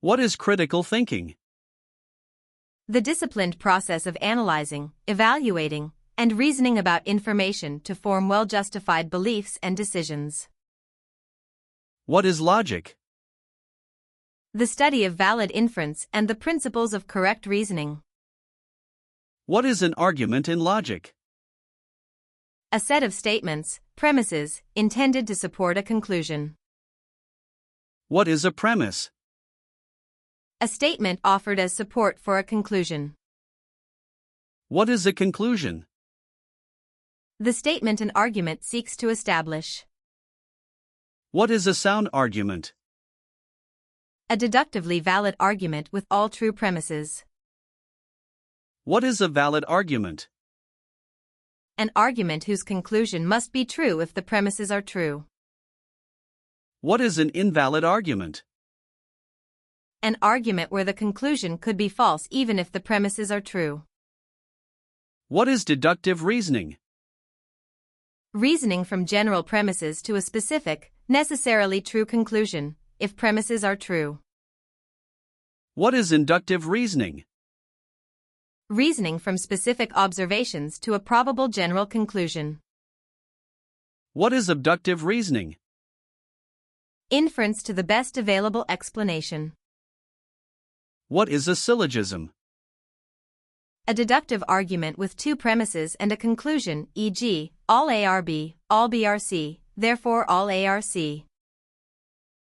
What is critical thinking? The disciplined process of analyzing, evaluating, and reasoning about information to form well-justified beliefs and decisions. What is logic? The study of valid inference and the principles of correct reasoning. What is an argument in logic? A set of statements, premises, intended to support a conclusion. What is a premise? A statement offered as support for a conclusion. What is a conclusion? The statement an argument seeks to establish. What is a sound argument? A deductively valid argument with all true premises. What is a valid argument? An argument whose conclusion must be true if the premises are true. What is an invalid argument? An argument where the conclusion could be false even if the premises are true. What is deductive reasoning? Reasoning from general premises to a specific, necessarily true conclusion, if premises are true. What is inductive reasoning? Reasoning from specific observations to a probable general conclusion. What is abductive reasoning? Inference to the best available explanation. What is a syllogism? A deductive argument with two premises and a conclusion, e.g., all A are B, all B are C, therefore all A are C.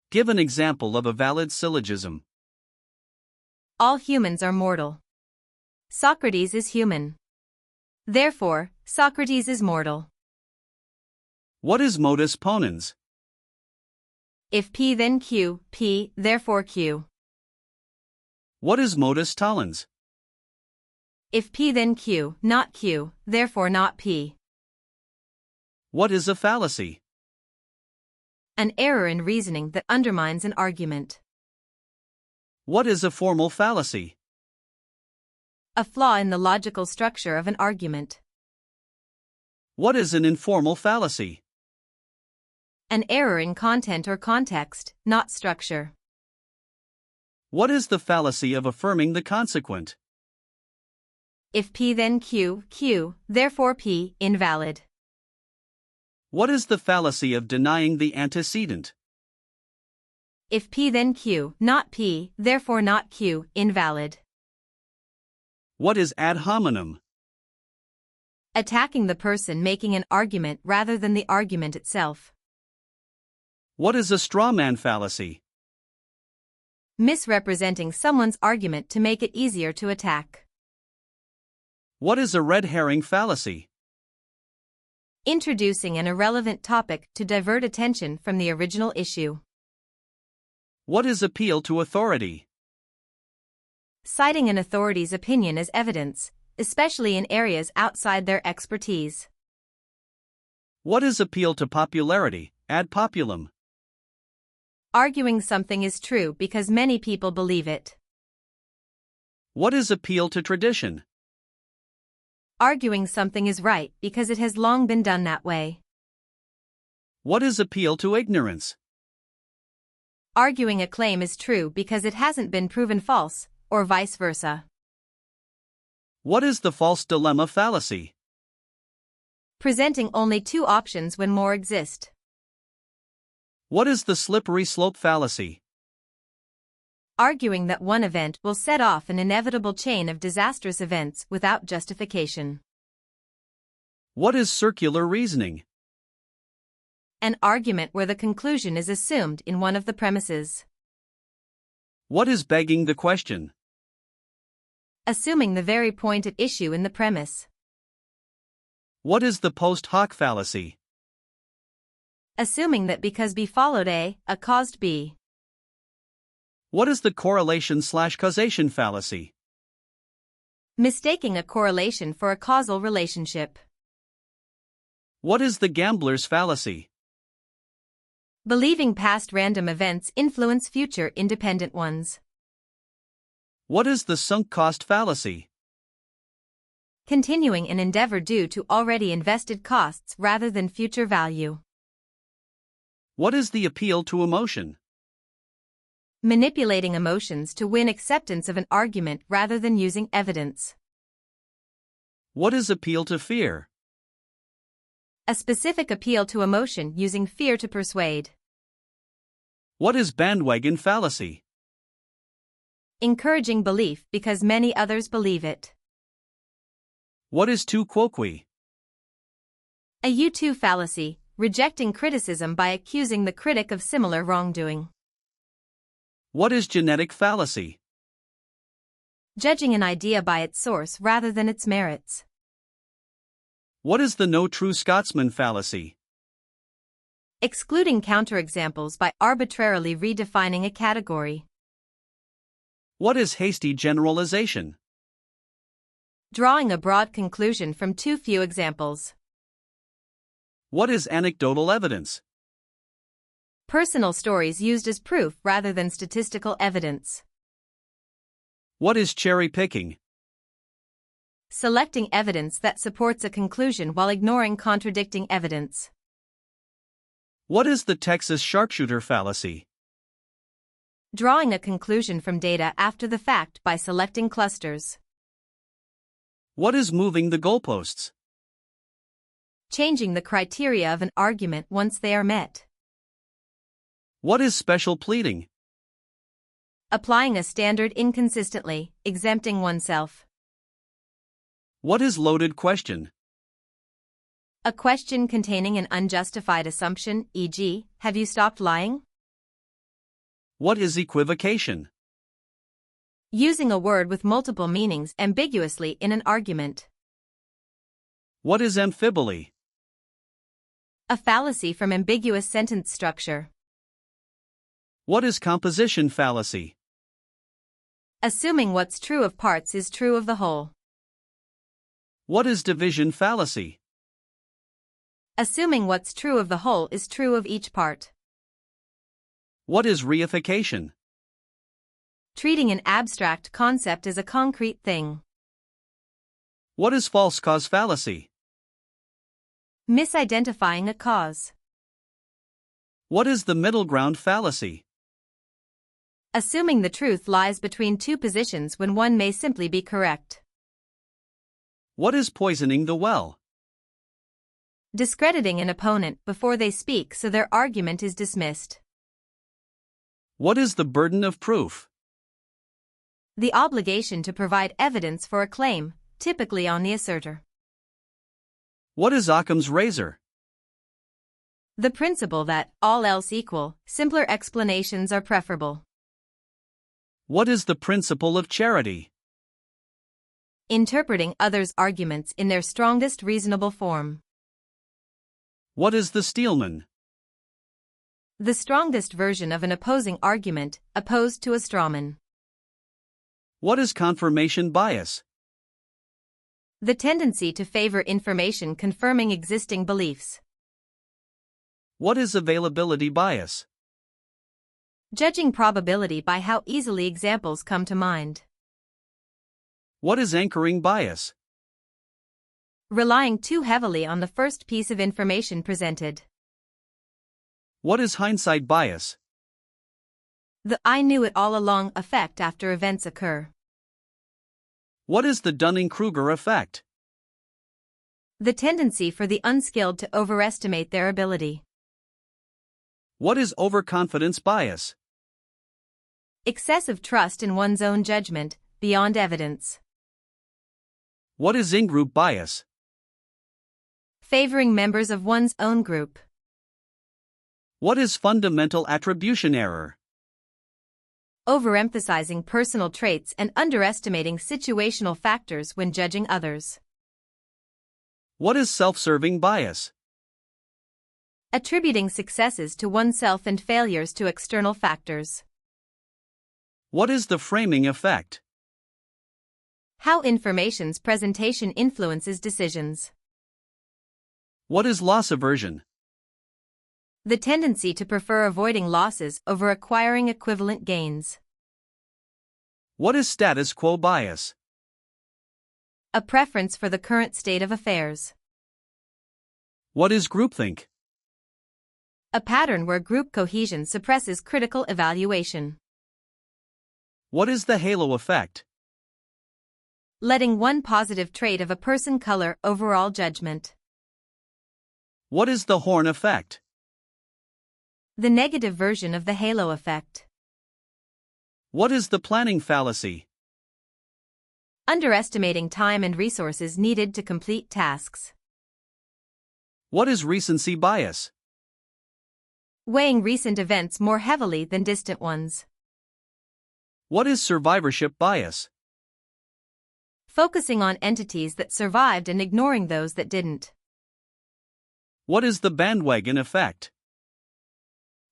Give an example of a valid syllogism. All humans are mortal. Socrates is human. Therefore, Socrates is mortal. What is modus ponens? If P then Q, P, therefore Q. What is modus tollens? If P then Q, not Q, therefore not P. What is a fallacy? An error in reasoning that undermines an argument. What is a formal fallacy? A flaw in the logical structure of an argument. What is an informal fallacy? An error in content or context, not structure. What is the fallacy of affirming the consequent? If P then Q, Q, therefore P, invalid. What is the fallacy of denying the antecedent? If P then Q, not P, therefore not Q, invalid. What is ad hominem? Attacking the person making an argument rather than the argument itself. What is a straw man fallacy? Misrepresenting someone's argument to make it easier to attack. What is a red herring fallacy? Introducing an irrelevant topic to divert attention from the original issue. What is appeal to authority? Citing an authority's opinion as evidence, especially in areas outside their expertise. What is appeal to popularity, ad populum? Arguing something is true because many people believe it. What is appeal to tradition? Arguing something is right because it has long been done that way. What is appeal to ignorance? Arguing a claim is true because it hasn't been proven false, or vice versa. What is the false dilemma fallacy? Presenting only two options when more exist. What is the slippery slope fallacy? Arguing that one event will set off an inevitable chain of disastrous events without justification. What is circular reasoning? An argument where the conclusion is assumed in one of the premises. What is begging the question? Assuming the very point at issue in the premise. What is the post hoc fallacy? Assuming that because B followed A caused B. What is the correlation/causation fallacy? Mistaking a correlation for a causal relationship. What is the gambler's fallacy? Believing past random events influence future independent ones. What is the sunk cost fallacy? Continuing an endeavor due to already invested costs rather than future value. What is the appeal to emotion? Manipulating emotions to win acceptance of an argument rather than using evidence. What is appeal to fear? A specific appeal to emotion using fear to persuade. What is bandwagon fallacy? Encouraging belief because many others believe it. What is tu quoque? A you-too fallacy, rejecting criticism by accusing the critic of similar wrongdoing. What is genetic fallacy? Judging an idea by its source rather than its merits. What is the no true Scotsman fallacy? Excluding counterexamples by arbitrarily redefining a category. What is hasty generalization? Drawing a broad conclusion from too few examples. What is anecdotal evidence? Personal stories used as proof rather than statistical evidence. What is cherry picking? Selecting evidence that supports a conclusion while ignoring contradicting evidence. What is the Texas sharpshooter fallacy? Drawing a conclusion from data after the fact by selecting clusters. What is moving the goalposts? Changing the criteria of an argument once they are met. What is special pleading? Applying a standard inconsistently, exempting oneself. What is loaded question? A question containing an unjustified assumption, e.g., have you stopped lying? What is equivocation? Using a word with multiple meanings ambiguously in an argument. What is amphiboly? A fallacy from ambiguous sentence structure. What is composition fallacy? Assuming what's true of parts is true of the whole. What is division fallacy? Assuming what's true of the whole is true of each part. What is reification? Treating an abstract concept as a concrete thing. What is false cause fallacy? Misidentifying a cause. What is the middle ground fallacy? Assuming the truth lies between two positions when one may simply be correct. What is poisoning the well? Discrediting an opponent before they speak so their argument is dismissed. What is the burden of proof? The obligation to provide evidence for a claim, typically on the asserter. What is Occam's razor? The principle that, all else equal, simpler explanations are preferable. What is the principle of charity? Interpreting others' arguments in their strongest reasonable form. What is the Steelman? The strongest version of an opposing argument, opposed to a strawman. What is confirmation bias? The tendency to favor information confirming existing beliefs. What is availability bias? Judging probability by how easily examples come to mind. What is anchoring bias? Relying too heavily on the first piece of information presented. What is hindsight bias? The I knew it all along effect after events occur. What is the Dunning-Kruger effect? The tendency for the unskilled to overestimate their ability. What is overconfidence bias? Excessive trust in one's own judgment, beyond evidence. What is in-group bias? Favoring members of one's own group. What is fundamental attribution error? Overemphasizing personal traits and underestimating situational factors when judging others. What is self-serving bias? Attributing successes to oneself and failures to external factors. What is the framing effect? How information's presentation influences decisions. What is loss aversion? The tendency to prefer avoiding losses over acquiring equivalent gains. What is status quo bias? A preference for the current state of affairs. What is groupthink? A pattern where group cohesion suppresses critical evaluation. What is the halo effect? Letting one positive trait of a person color overall judgment. What is the horn effect? The negative version of the halo effect. What is the planning fallacy? Underestimating time and resources needed to complete tasks. What is recency bias? Weighing recent events more heavily than distant ones. What is survivorship bias? Focusing on entities that survived and ignoring those that didn't. What is the bandwagon effect?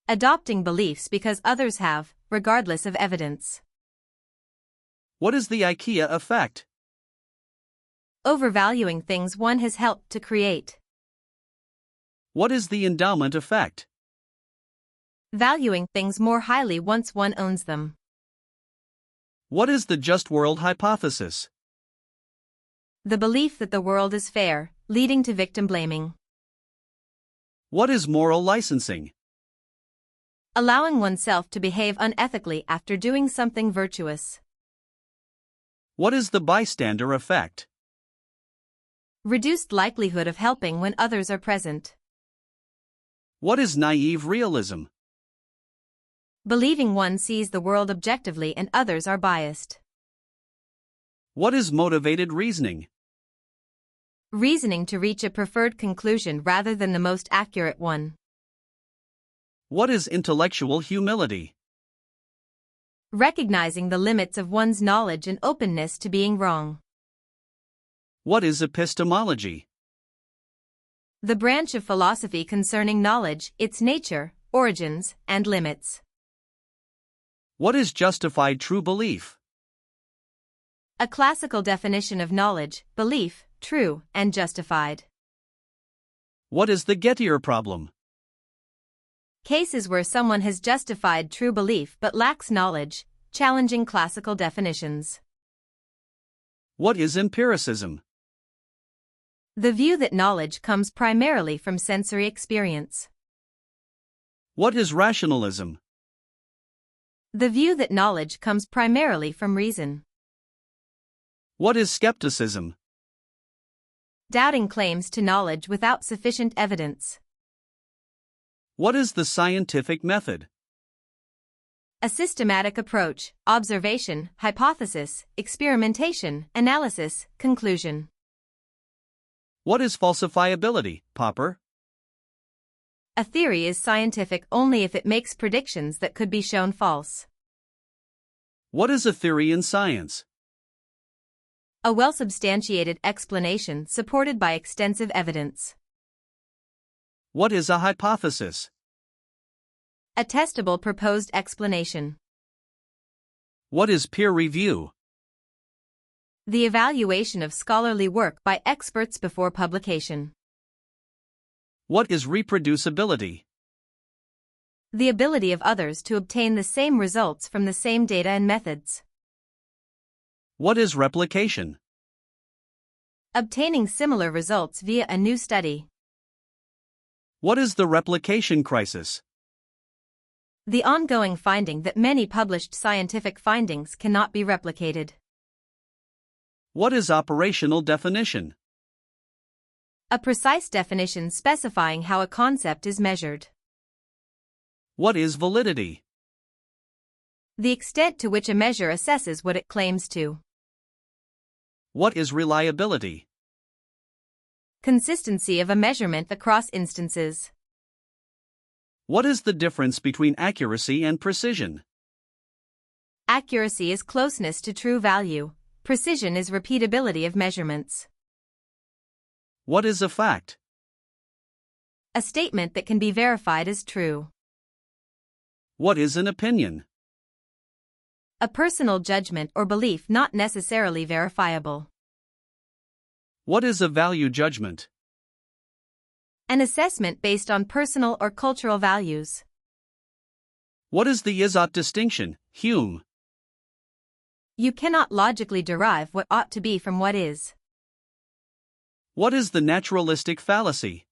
Adopting beliefs because others have, regardless of evidence. What is the IKEA effect? Overvaluing things one has helped to create. What is the endowment effect? Valuing things more highly once one owns them. What is the just world hypothesis? The belief that the world is fair, leading to victim blaming. What is moral licensing? Allowing oneself to behave unethically after doing something virtuous. What is the bystander effect? Reduced likelihood of helping when others are present. What is naive realism? Believing one sees the world objectively and others are biased. What is motivated reasoning? Reasoning to reach a preferred conclusion rather than the most accurate one. What is intellectual humility? Recognizing the limits of one's knowledge and openness to being wrong. What is epistemology? The branch of philosophy concerning knowledge, its nature, origins, and limits. What is justified true belief? A classical definition of knowledge, belief, true, and justified. What is the Gettier problem? Cases where someone has justified true belief but lacks knowledge, challenging classical definitions. What is empiricism? The view that knowledge comes primarily from sensory experience. What is rationalism? The view that knowledge comes primarily from reason. What is skepticism? Doubting claims to knowledge without sufficient evidence. What is the scientific method? A systematic approach, observation, hypothesis, experimentation, analysis, conclusion. What is falsifiability, Popper? A theory is scientific only if it makes predictions that could be shown false. What is a theory in science? A well-substantiated explanation supported by extensive evidence. What is a hypothesis? A testable proposed explanation. What is peer review? The evaluation of scholarly work by experts before publication. What is reproducibility? The ability of others to obtain the same results from the same data and methods. What is replication? Obtaining similar results via a new study. What is the replication crisis? The ongoing finding that many published scientific findings cannot be replicated. What is operational definition? A precise definition specifying how a concept is measured. What is validity? The extent to which a measure assesses what it claims to. What is reliability? Consistency of a measurement across instances. What is the difference between accuracy and precision? Accuracy is closeness to true value. Precision is repeatability of measurements. What is a fact? A statement that can be verified as true. What is an opinion? A personal judgment or belief not necessarily verifiable. What is a value judgment? An assessment based on personal or cultural values. What is the is-ought distinction, Hume? You cannot logically derive what ought to be from what is. What is the naturalistic fallacy?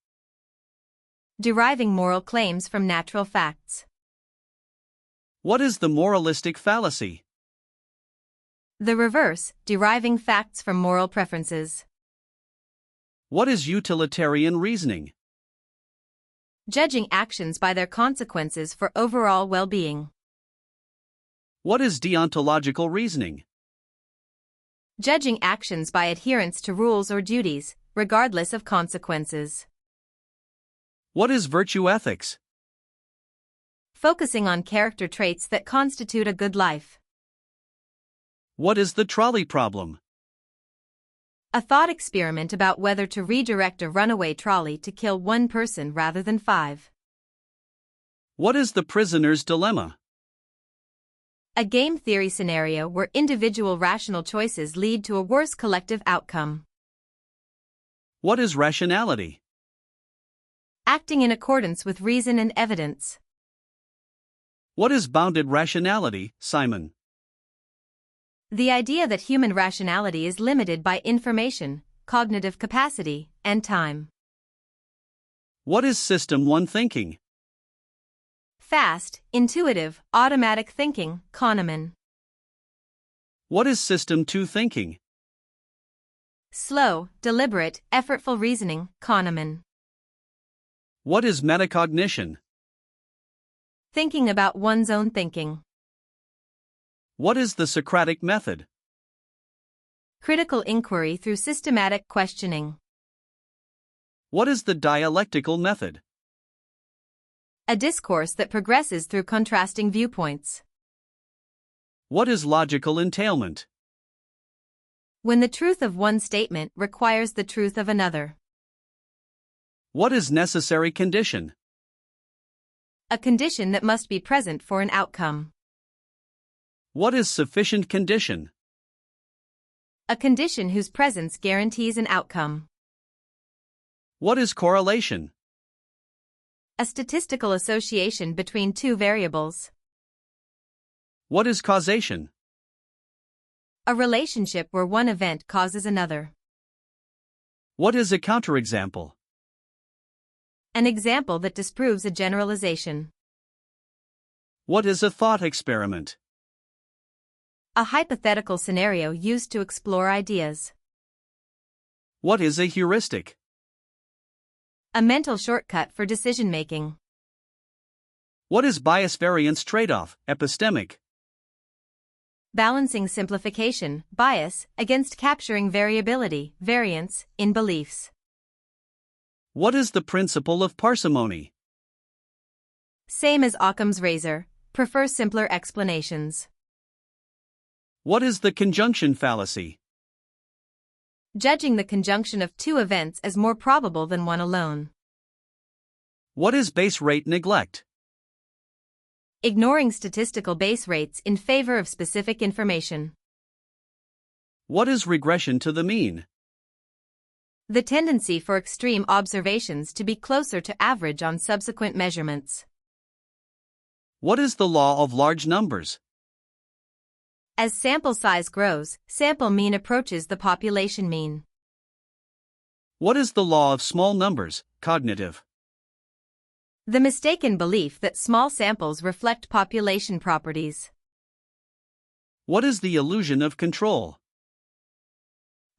Deriving moral claims from natural facts. What is the moralistic fallacy? The reverse, deriving facts from moral preferences. What is utilitarian reasoning? Judging actions by their consequences for overall well-being. What is deontological reasoning? Judging actions by adherence to rules or duties, regardless of consequences. What is virtue ethics? Focusing on character traits that constitute a good life. What is the trolley problem? A thought experiment about whether to redirect a runaway trolley to kill one person rather than 5. What is the prisoner's dilemma? A game theory scenario where individual rational choices lead to a worse collective outcome. What is rationality? Acting in accordance with reason and evidence. What is bounded rationality, Simon? The idea that human rationality is limited by information, cognitive capacity, and time. What is System 1 thinking? Fast, intuitive, automatic thinking, Kahneman. What is System 2 thinking? Slow, deliberate, effortful reasoning, Kahneman. What is metacognition? Thinking about one's own thinking. What is the Socratic method? Critical inquiry through systematic questioning. What is the dialectical method? A discourse that progresses through contrasting viewpoints. What is logical entailment? When the truth of one statement requires the truth of another. What is necessary condition? A condition that must be present for an outcome. What is sufficient condition? A condition whose presence guarantees an outcome. What is correlation? A statistical association between two variables. What is causation? A relationship where one event causes another. What is a counterexample? An example that disproves a generalization. What is a thought experiment? A hypothetical scenario used to explore ideas. What is a heuristic? A mental shortcut for decision-making. What is bias-variance trade-off, epistemic? Balancing simplification, bias, against capturing variability, variance, in beliefs. What is the principle of parsimony? Same as Occam's razor, prefer simpler explanations. What is the conjunction fallacy? Judging the conjunction of two events as more probable than one alone. What is base rate neglect? Ignoring statistical base rates in favor of specific information. What is regression to the mean? The tendency for extreme observations to be closer to average on subsequent measurements. What is the law of large numbers? As sample size grows, sample mean approaches the population mean. What is the law of small numbers, cognitive? The mistaken belief that small samples reflect population properties. What is the illusion of control?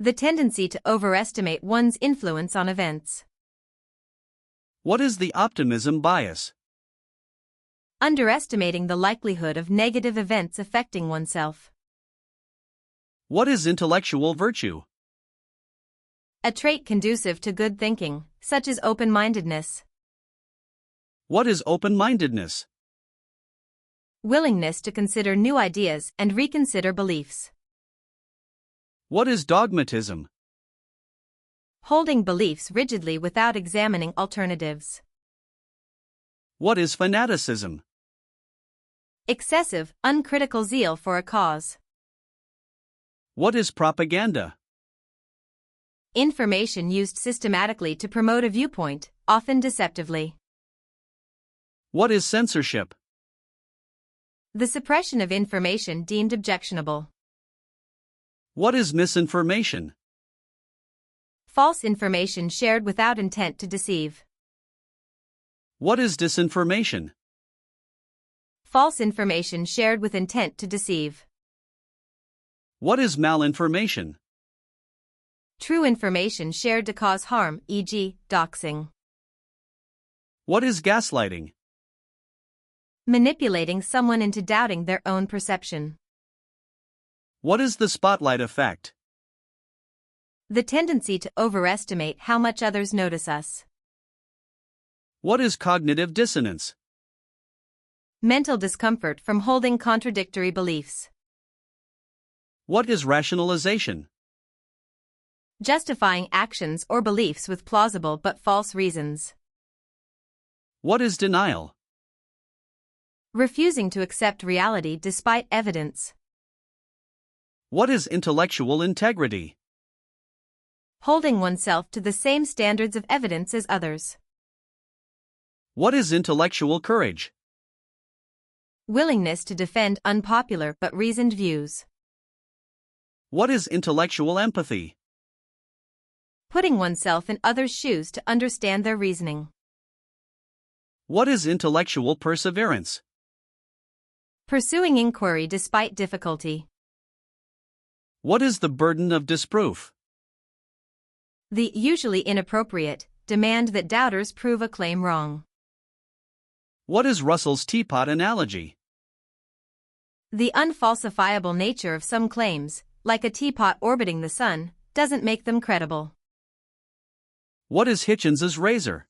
The tendency to overestimate one's influence on events. What is the optimism bias? Underestimating the likelihood of negative events affecting oneself. What is intellectual virtue? A trait conducive to good thinking, such as open-mindedness. What is open-mindedness? Willingness to consider new ideas and reconsider beliefs. What is dogmatism? Holding beliefs rigidly without examining alternatives. What is fanaticism? Excessive, uncritical zeal for a cause. What is propaganda? Information used systematically to promote a viewpoint, often deceptively. What is censorship? The suppression of information deemed objectionable. What is misinformation? False information shared without intent to deceive. What is disinformation? False information shared with intent to deceive. What is malinformation? True information shared to cause harm, e.g., doxing. What is gaslighting? Manipulating someone into doubting their own perception. What is the spotlight effect? The tendency to overestimate how much others notice us. What is cognitive dissonance? Mental discomfort from holding contradictory beliefs. What is rationalization? Justifying actions or beliefs with plausible but false reasons. What is denial? Refusing to accept reality despite evidence. What is intellectual integrity? Holding oneself to the same standards of evidence as others. What is intellectual courage? Willingness to defend unpopular but reasoned views. What is intellectual empathy? Putting oneself in others' shoes to understand their reasoning. What is intellectual perseverance? Pursuing inquiry despite difficulty. What is the burden of disproof? The usually inappropriate demand that doubters prove a claim wrong. What is Russell's teapot analogy? The unfalsifiable nature of some claims, like a teapot orbiting the sun, doesn't make them credible. What is Hitchens's razor?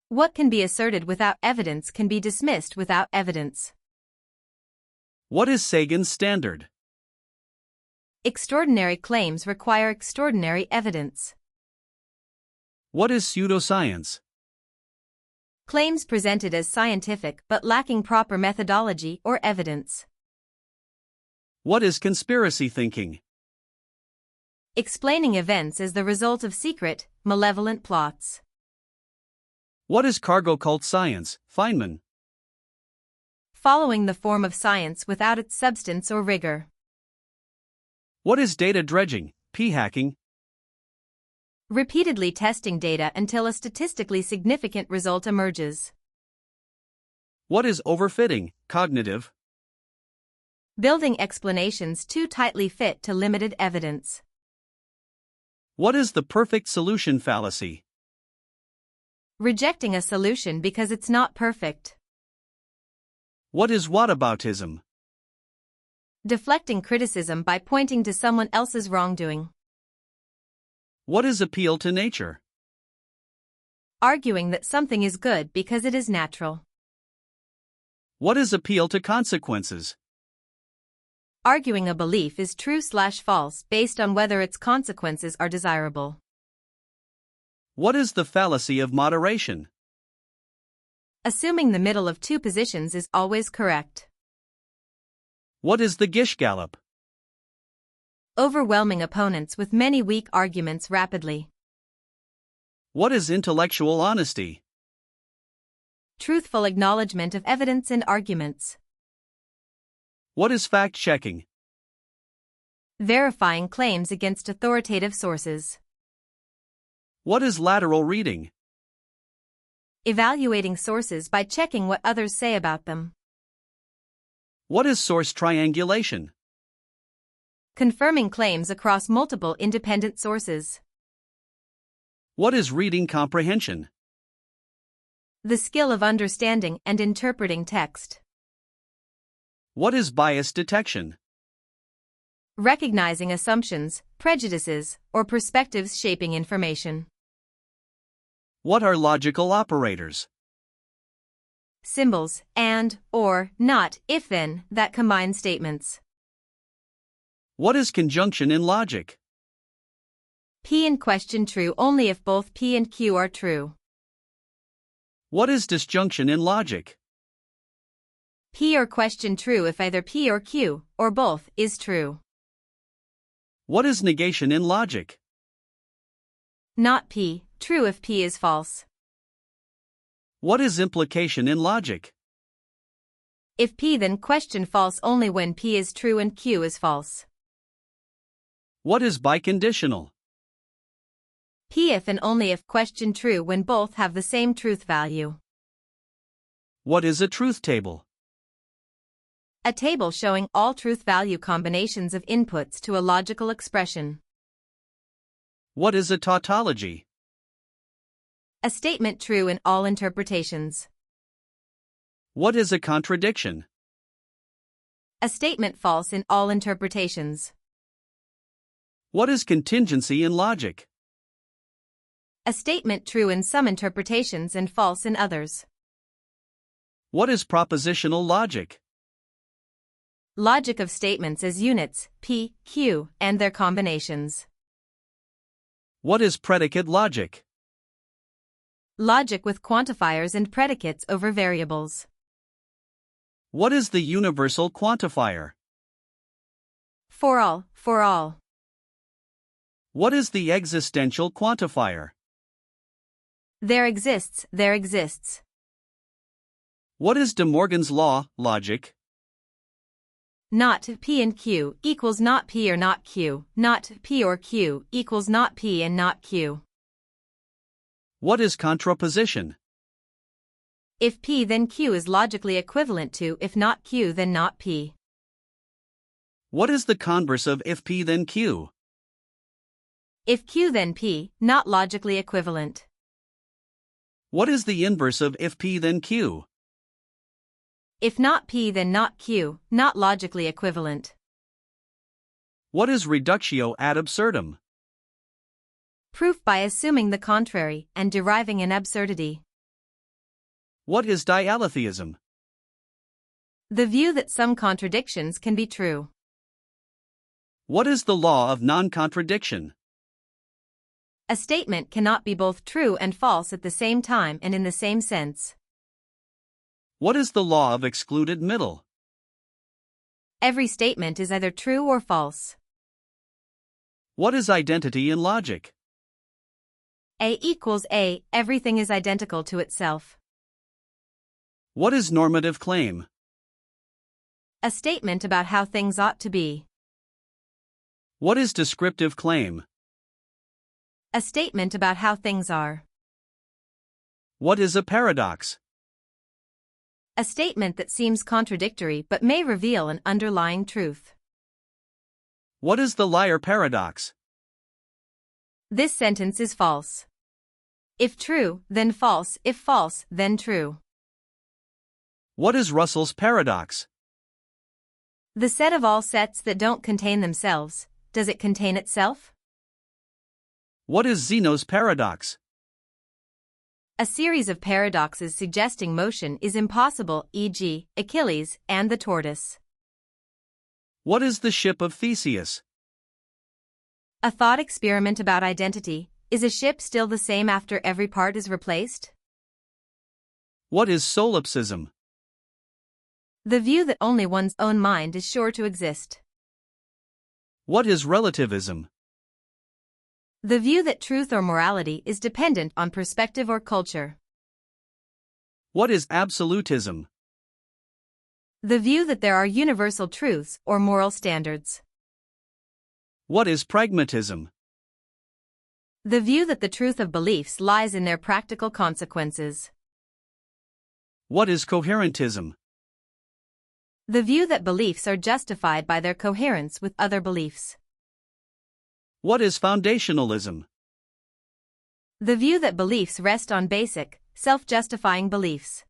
What can be asserted without evidence can be dismissed without evidence. What is Sagan's standard? Extraordinary claims require extraordinary evidence. What is pseudoscience? Claims presented as scientific but lacking proper methodology or evidence. What is conspiracy thinking? Explaining events as the result of secret, malevolent plots. What is cargo cult science, Feynman? Following the form of science without its substance or rigor. What is data dredging, p-hacking? Repeatedly testing data until a statistically significant result emerges. What is overfitting, cognitive? Building explanations too tightly fit to limited evidence. What is the perfect solution fallacy? Rejecting a solution because it's not perfect. What is whataboutism? Deflecting criticism by pointing to someone else's wrongdoing. What is appeal to nature? Arguing that something is good because it is natural. What is appeal to consequences? Arguing a belief is true/false based on whether its consequences are desirable. What is the fallacy of moderation? Assuming the middle of two positions is always correct. What is the Gish Gallop? Overwhelming opponents with many weak arguments rapidly. What is intellectual honesty? Truthful acknowledgement of evidence and arguments. What is fact-checking? Verifying claims against authoritative sources. What is lateral reading? Evaluating sources by checking what others say about them. What is source triangulation? Confirming claims across multiple independent sources. What is reading comprehension? The skill of understanding and interpreting text. What is bias detection? Recognizing assumptions, prejudices, or perspectives shaping information. What are logical operators? Symbols, and, or, not, if then, that combine statements. What is conjunction in logic? P and question true only if both P and Q are true. What is disjunction in logic? P or question true if either P or Q, or both, is true. What is negation in logic? Not P, true if P is false. What is implication in logic? If P then question false only when P is true and Q is false. What is biconditional? P if and only if question true when both have the same truth value. What is a truth table? A table showing all truth-value combinations of inputs to a logical expression. What is a tautology? A statement true in all interpretations. What is a contradiction? A statement false in all interpretations. What is contingency in logic? A statement true in some interpretations and false in others. What is propositional logic? Logic of statements as units, P, Q, and their combinations. What is predicate logic? Logic with quantifiers and predicates over variables. What is the universal quantifier? For all, for all. What is the existential quantifier? There exists, there exists. What is De Morgan's law, logic? Not P and Q equals not P or not Q, not P or Q equals not P and not Q. What is contraposition? If P then Q is logically equivalent to if not Q then not P. What is the converse of if P then Q? If Q then P, not logically equivalent. What is the inverse of if P then Q? If not P then not Q, not logically equivalent. What is reductio ad absurdum? Proof by assuming the contrary and deriving an absurdity. What is dialetheism? The view that some contradictions can be true. What is the law of non-contradiction? A statement cannot be both true and false at the same time and in the same sense. What is the law of excluded middle? Every statement is either true or false. What is identity in logic? A equals A, everything is identical to itself. What is normative claim? A statement about how things ought to be. What is descriptive claim? A statement about how things are. What is a paradox? A statement that seems contradictory but may reveal an underlying truth. What is the liar paradox? This sentence is false. If true, then false, if false, then true. What is Russell's paradox? The set of all sets that don't contain themselves, does it contain itself? What is Zeno's paradox? A series of paradoxes suggesting motion is impossible, e.g., Achilles and the tortoise. What is the ship of Theseus? A thought experiment about identity. Is a ship still the same after every part is replaced? What is solipsism? The view that only one's own mind is sure to exist. What is relativism? The view that truth or morality is dependent on perspective or culture. What is absolutism? The view that there are universal truths or moral standards. What is pragmatism? The view that the truth of beliefs lies in their practical consequences. What is coherentism? The view that beliefs are justified by their coherence with other beliefs. What is foundationalism? The view that beliefs rest on basic, self-justifying beliefs.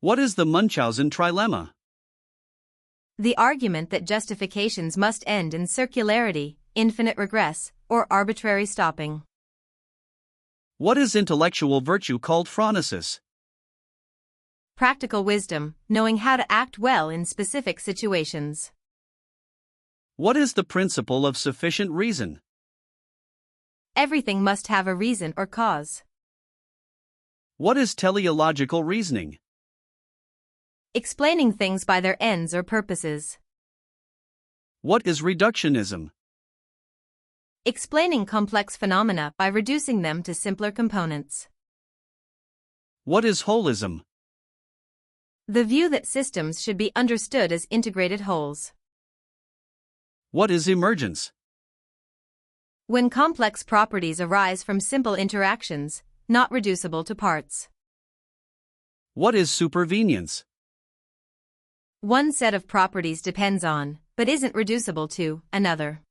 What is the Munchausen trilemma? The argument that justifications must end in circularity, infinite regress, or arbitrary stopping. What is intellectual virtue called phronesis? Practical wisdom, knowing how to act well in specific situations. What is the principle of sufficient reason? Everything must have a reason or cause. What is teleological reasoning? Explaining things by their ends or purposes. What is reductionism? Explaining complex phenomena by reducing them to simpler components. What is holism? The view that systems should be understood as integrated wholes. What is emergence? When complex properties arise from simple interactions, not reducible to parts. What is supervenience? One set of properties depends on, but isn't reducible to, another.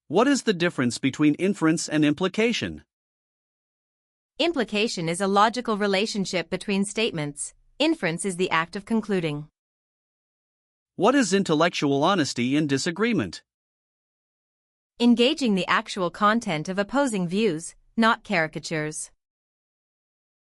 What is the difference between inference and implication? Implication is a logical relationship between statements. Inference is the act of concluding. What is intellectual honesty in disagreement? Engaging the actual content of opposing views, not caricatures.